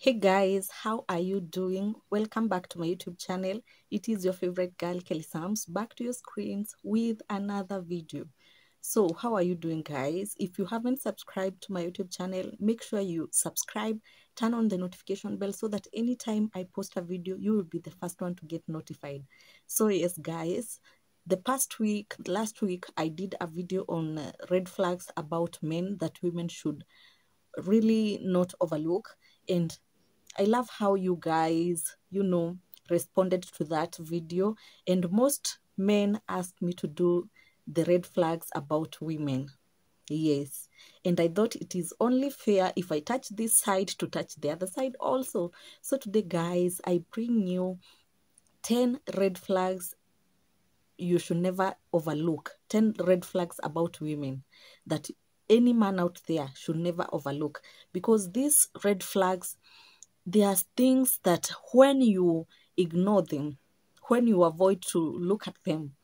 Hey guys, how are you doing? Welcome back to my YouTube channel. It is your favorite girl, Kelly Sams, back to your screens with another video. So, how are you doing, guys? If you haven't subscribed to my YouTube channel, make sure you subscribe, turn on the notification bell so that anytime I post a video, you will be the first one to get notified. So, yes, guys, last week, I did a video on red flags about men that women should really not overlook. And I love how you guys, responded to that video. And most men asked me to do the red flags about women. Yes. And I thought it is only fair if I touch this side to touch the other side also. So today, guys, I bring you 10 red flags you should never overlook. 10 red flags about women that any man out there should never overlook. Because these red flags, there are things that when you ignore them, when you avoid to look at them,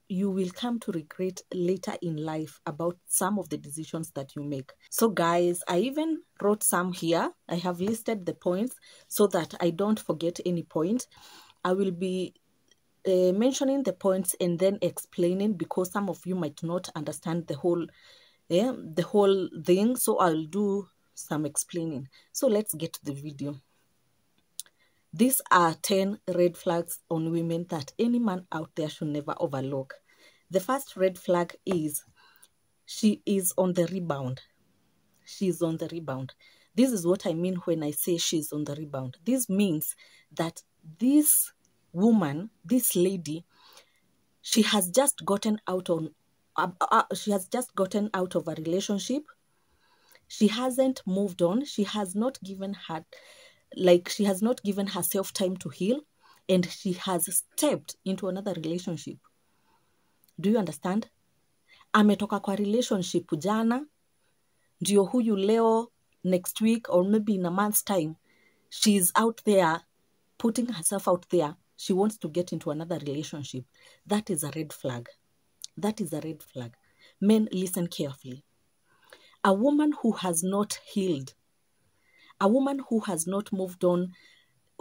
you will come to regret later in life about some of the decisions that you make. So guys, I even wrote some here. I have listed the points so that I don't forget any point. I will be mentioning the points and then explaining, because some of you might not understand the whole thing. So I'll do some explaining. So let's get to the video. These are 10 red flags on women that any man out there should never overlook. The first red flag is she is on the rebound. She's on the rebound. This is what I mean when I say she's on the rebound. This means that this woman, this lady, she has just gotten out of a relationship. She hasn't moved on. She has not given herself time to heal, and she has stepped into another relationship. Do you understand? Ametoka kwa relationship jana, ndio huyu leo, next week, or maybe in a month's time, she's out there putting herself out there. She wants to get into another relationship. That is a red flag. That is a red flag. Men, listen carefully. A woman who has not healed, a woman who has not moved on,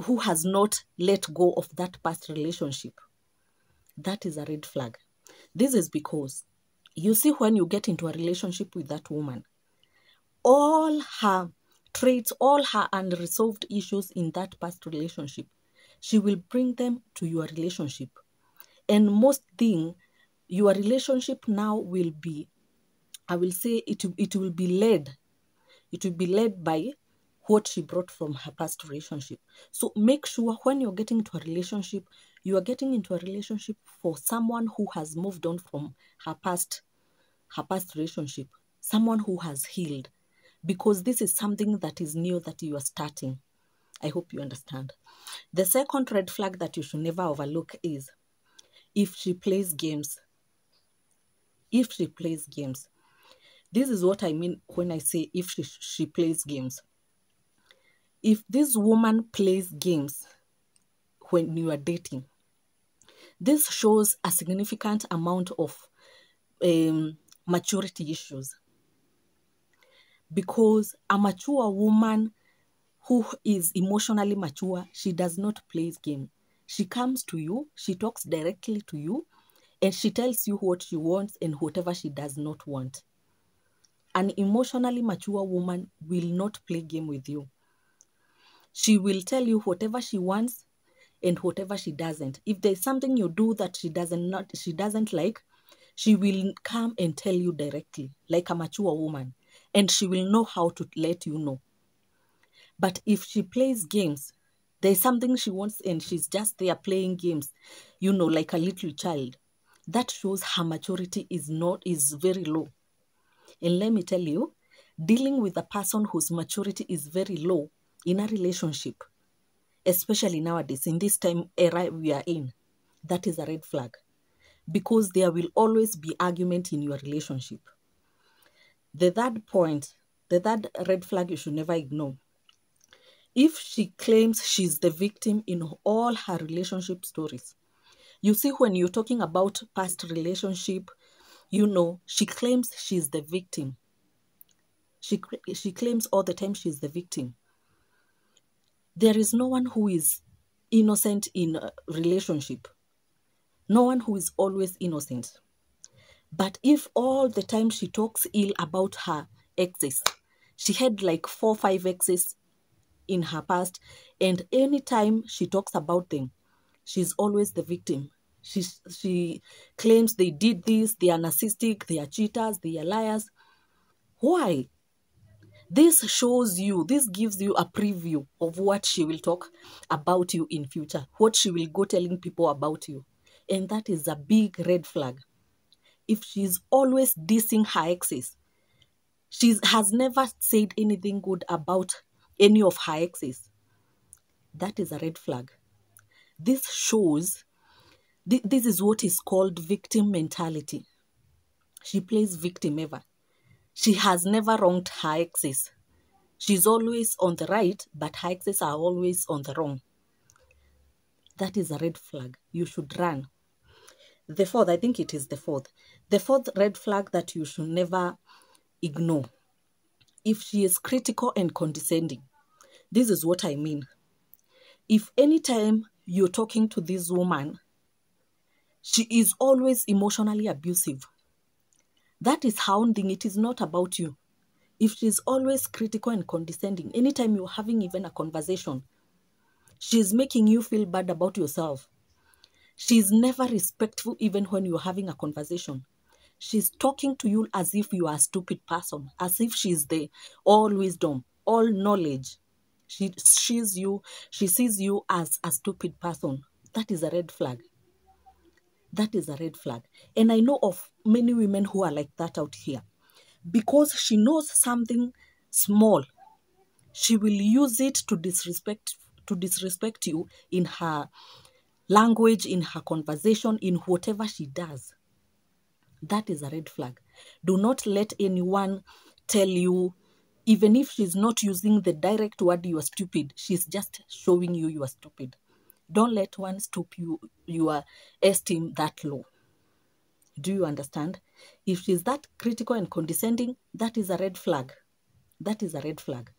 who has not let go of that past relationship, that is a red flag. This is because, you see, when you get into a relationship with that woman, all her traits, all her unresolved issues in that past relationship, she will bring them to your relationship. And most thing, your relationship now will be, I will say it will be led. It will be led by what she brought from her past relationship. So make sure when you're getting into a relationship, you are getting into a relationship for someone who has moved on from her past relationship, someone who has healed, because this is something that is new that you are starting. I hope you understand. The second red flag that you should never overlook is if she plays games. If she plays games. This is what I mean when I say if she plays games. If this woman plays games when you are dating, this shows a significant amount of maturity issues. Because a mature woman who is emotionally mature, she does not play game. She comes to you, she talks directly to you, and she tells you what she wants and whatever she does not want. An emotionally mature woman will not play game with you. She will tell you whatever she wants and whatever she doesn't. If there's something you do that she doesn't like, she will come and tell you directly, like a mature woman, and she will know how to let you know. But if she plays games, there's something she wants and she's just there playing games, like a little child, that shows her maturity is very low. And let me tell you, dealing with a person whose maturity is very low in a relationship, especially nowadays, in this time era we are in, that is a red flag. Because there will always be argument in your relationship. The third red flag you should never ignore. If she claims she's the victim in all her relationship stories. You see, when you're talking about past relationship, she claims she's the victim. She claims all the time she's the victim. There is no one who is innocent in a relationship. No one who is always innocent. But if all the time she talks ill about her exes, she had like 4-5 exes in her past, and anytime she talks about them, she's always the victim. She claims they did this, they are narcissistic, they are cheaters, they are liars. Why? This shows you, this gives you a preview of what she will talk about you in future, what she will go telling people about you. And that is a big red flag. If she's always dissing her exes, she has never said anything good about any of her exes, that is a red flag. This shows, this is what is called victim mentality. She plays victim ever. She has never wronged her exes. She's always on the right, but her exes are always on the wrong. That is a red flag. You should run. The fourth, I think it is the fourth. The fourth red flag that you should never ignore. If she is critical and condescending, this is what I mean. If anytime you're talking to this woman, she is always emotionally abusive, that is hounding. It is not about you. If she's always critical and condescending, anytime you're having even a conversation, she's making you feel bad about yourself. She's never respectful even when you're having a conversation. She's talking to you as if you are a stupid person, as if she's the all wisdom, all knowledge. She sees you as a stupid person. That is a red flag. That is a red flag. And I know of many women who are like that out here. Because she knows something small, she will use it to disrespect you in her language, in her conversation, in whatever she does. That is a red flag. Do not let anyone tell you, even if she's not using the direct word you are stupid, she's just showing you are stupid. Don't let one stoop your esteem that low. Do you understand? If she's that critical and condescending, that is a red flag. That is a red flag.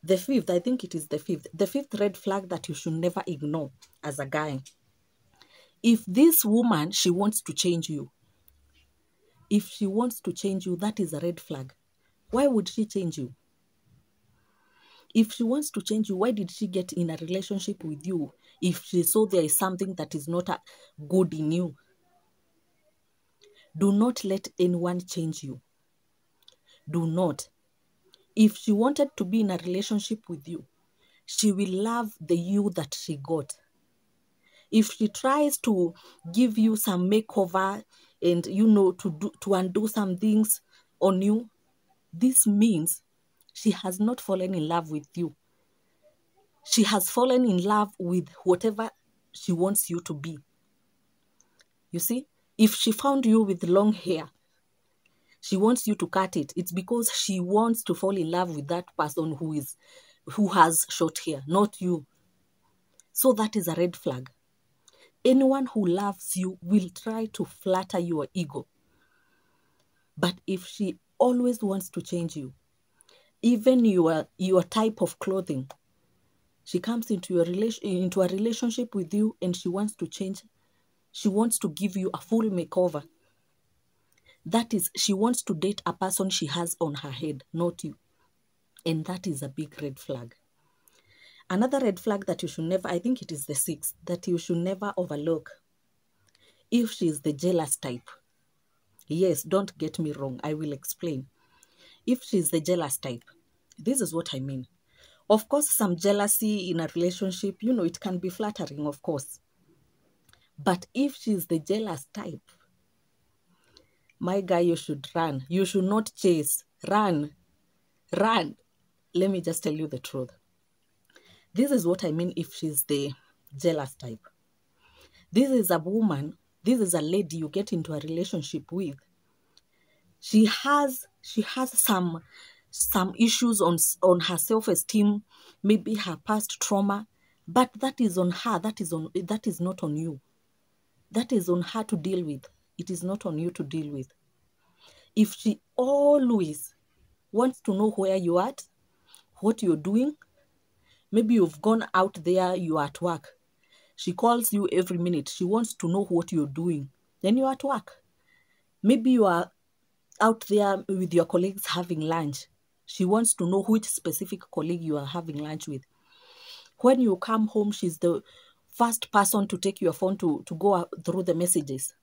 The fifth, I think it is the fifth red flag that you should never ignore as a guy. If this woman, she wants to change you. If she wants to change you, that is a red flag. Why would she change you? If she wants to change you, why did she get in a relationship with you if she saw there is something that is not good in you? Do not let anyone change you. Do not. If she wanted to be in a relationship with you, she will love the you that she got. If she tries to give you some makeover and, to undo some things on you, this means she has not fallen in love with you. She has fallen in love with whatever she wants you to be. You see, if she found you with long hair, she wants you to cut it. It's because she wants to fall in love with that person who has short hair, not you. So that is a red flag. Anyone who loves you will try to flatter your ego. But if she always wants to change you, even your type of clothing, she comes into a relationship with you and she wants to change. She wants to give you a full makeover. That is, she wants to date a person she has on her head, not you. And that is a big red flag. Another red flag that you should never, I think it is the sixth, that you should never overlook. If she is the jealous type. Yes, don't get me wrong. I will explain. If she is the jealous type, this is what I mean. Of course, some jealousy in a relationship, it can be flattering, of course. But if she is the jealous type, my guy, you should run. You should not chase. Run. Run. Let me just tell you the truth. This is what I mean if she's the jealous type. This is a woman, this is a lady you get into a relationship with. She has some issues on her self-esteem, maybe her past trauma, but that is on her. That is not on you. That is on her to deal with. It is not on you to deal with. If she always wants to know where you're at, what you're doing, Maybe you've gone out there, you're at work. She calls you every minute. She wants to know what you're doing. Then you're at work. Maybe you are out there with your colleagues having lunch. She wants to know which specific colleague you are having lunch with. When you come home, she's the first person to take your phone to go through the messages.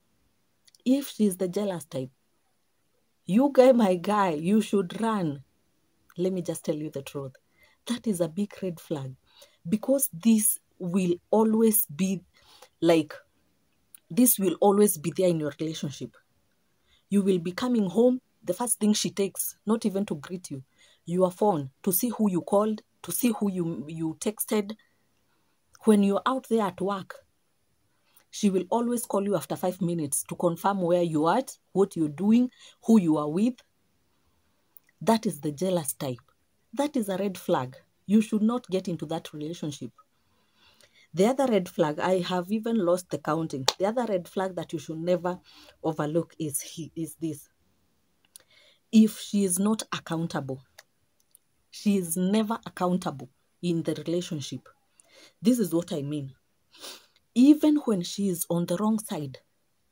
If she's the jealous type, you guy, my guy, you should run. Let me just tell you the truth. That is a big red flag, because this will always be there in your relationship. You will be coming home, the first thing she takes, not even to greet you, your phone, to see who you called, to see who you texted. When you're out there at work, she will always call you after 5 minutes to confirm where you are at, what you're doing, who you are with. That is the jealous type. That is a red flag. You should not get into that relationship. The other red flag, I have even lost the counting. The other red flag that you should never overlook is this. If she is not accountable, she is never accountable in the relationship. This is what I mean. Even when she is on the wrong side,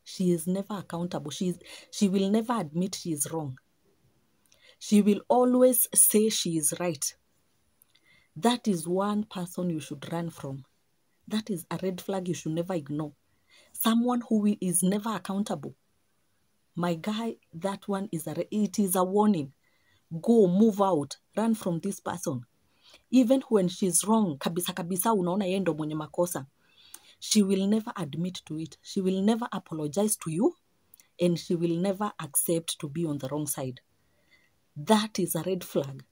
she is never accountable. She will never admit she is wrong. She will always say she is right. That is one person you should run from. That is a red flag you should never ignore. Someone who is never accountable. My guy, that one is it is a warning. Go, move out, run from this person. Even when she's wrong, kabisa kabisa unaona yeye ndo mwenye makosa, she will never admit to it. She will never apologize to you, and she will never accept to be on the wrong side. That is a red flag.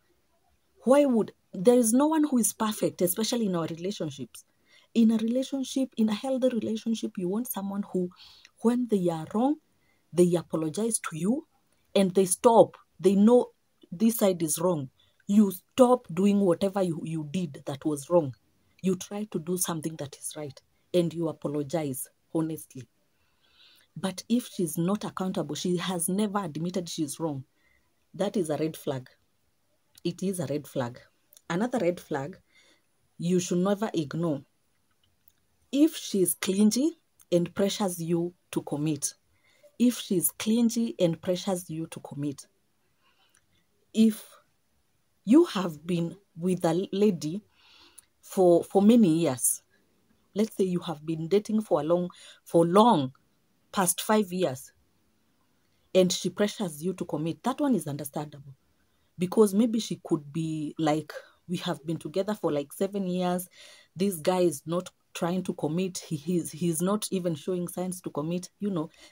There is no one who is perfect, especially in our relationships. In a relationship, in a healthy relationship, you want someone who, when they are wrong, they apologize to you and they stop. They know this side is wrong. You stop doing whatever you did that was wrong. You try to do something that is right and you apologize honestly. But if she's not accountable, she has never admitted she's wrong, that is a red flag. It is a red flag. Another red flag you should never ignore. If she's clingy and pressures you to commit. If she's clingy and pressures you to commit. If you have been with a lady for many years, let's say you have been dating for long, past 5 years, and she pressures you to commit, that one is understandable. Because maybe she could be like, we have been together for like 7 years. This guy is not trying to commit. He's not even showing signs to commit.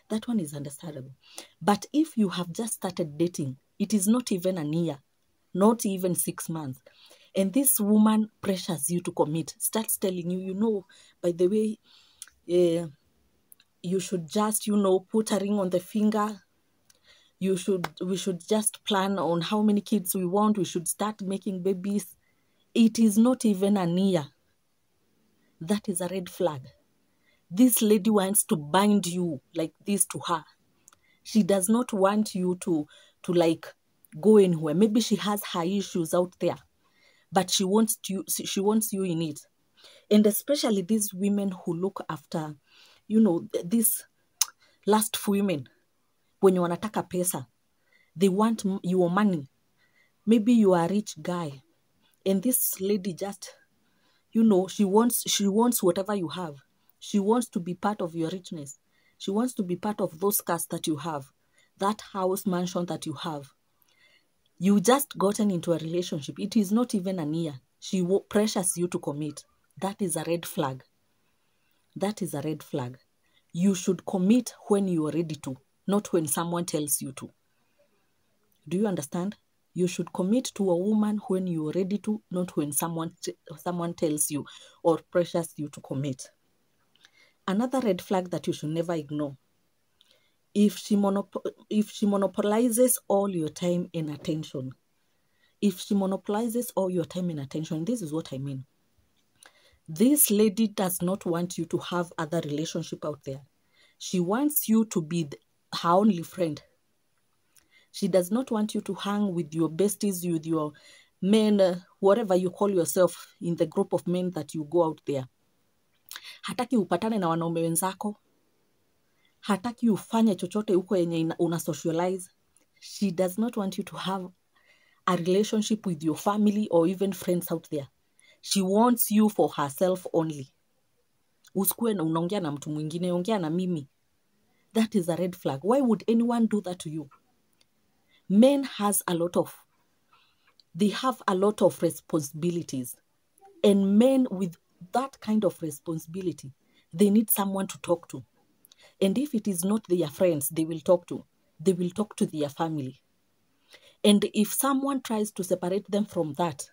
That one is understandable. But if you have just started dating, it is not even a year, not even 6 months, and this woman pressures you to commit, starts telling you, by the way, you should just, put a ring on the finger. We should just plan on how many kids we want. We should start making babies. It is not even a year. That is a red flag. This lady wants to bind you like this to her. She does not want you to like go anywhere. Maybe she has her issues out there, but she wants you in it. And especially these women who look after, these last women, when you wanataka pesa, they want your money. Maybe you are a rich guy, and this lady just, she wants whatever you have. She wants to be part of your richness. She wants to be part of those cars that you have, that house, mansion that you have. You just gotten into a relationship. It is not even a year. She pressures you to commit. That is a red flag. That is a red flag. You should commit when you are ready to, not when someone tells you to. Do you understand? You should commit to a woman when you are ready to, not when someone tells you or pressures you to commit. Another red flag that you should never ignore. If she monopolizes all your time and attention. If she monopolizes all your time and attention, this is what I mean. This lady does not want you to have other relationship out there. She wants you to be her only friend. She does not want you to hang with your besties, with your men whatever you call yourself in the group of men that you go out there. Hataki upatane na wanaume wenzako. Hataki ufanye chochote huko yenye una socialize. She does not want you to have a relationship with your family or even friends out there. She wants you for herself only. Usikue na unaongea na mtu mwingine, ongea na mimi. That is a red flag. Why would anyone do that to you? Men they have a lot of responsibilities. And men with that kind of responsibility, they need someone to talk to. And if it is not their friends they will talk to their family. And if someone tries to separate them from that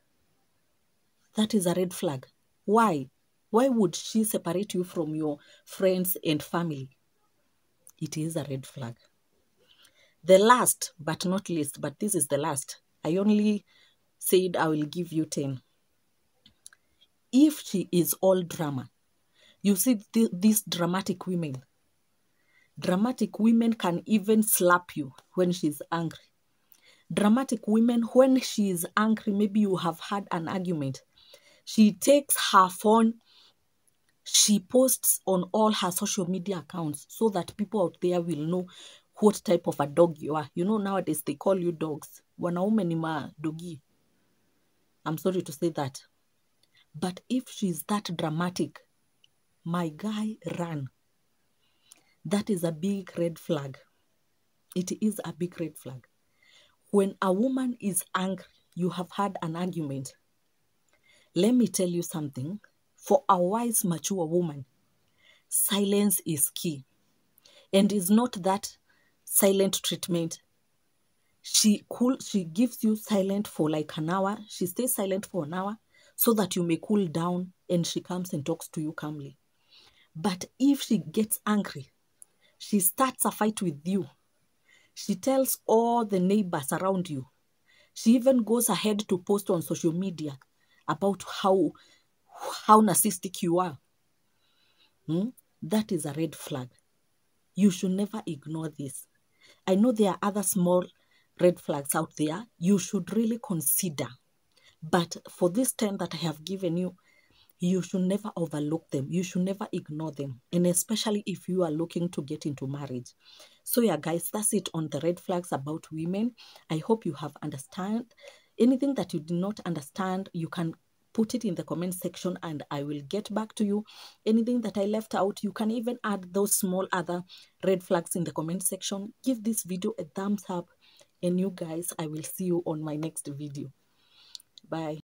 is a red flag. Why? Why would she separate you from your friends and family? It is a red flag. The last but not least, but this is the last. I only said I will give you 10. If she is all drama, you see these dramatic women. Dramatic women can even slap you when she's angry. Dramatic women, when she is angry, maybe you have had an argument. She takes her phone, she posts on all her social media accounts so that people out there will know what type of a dog you are. You know, nowadays they call you dogs. Wanaume ni madogi. I'm sorry to say that. But if she's that dramatic, my guy, run. That is a big red flag. It is a big red flag. When a woman is angry, you have had an argument. Let me tell you something. For a wise, mature woman, silence is key. And it's not that silent treatment. She gives you silent for like an hour. She stays silent for an hour so that you may cool down and she comes and talks to you calmly. But if she gets angry, she starts a fight with you. She tells all the neighbors around you. She even goes ahead to post on social media about how narcissistic you are. That is a red flag. You should never ignore this. I know there are other small red flags out there. You should really consider. But for this 10 that I have given you, you should never overlook them. You should never ignore them. And especially if you are looking to get into marriage. So yeah, guys, that's it on the red flags about women. I hope you have understand. Anything that you did not understand, you can put it in the comment section and I will get back to you. Anything that I left out, you can even add those small other red flags in the comment section. Give this video a thumbs up. And you guys, I will see you on my next video. Bye.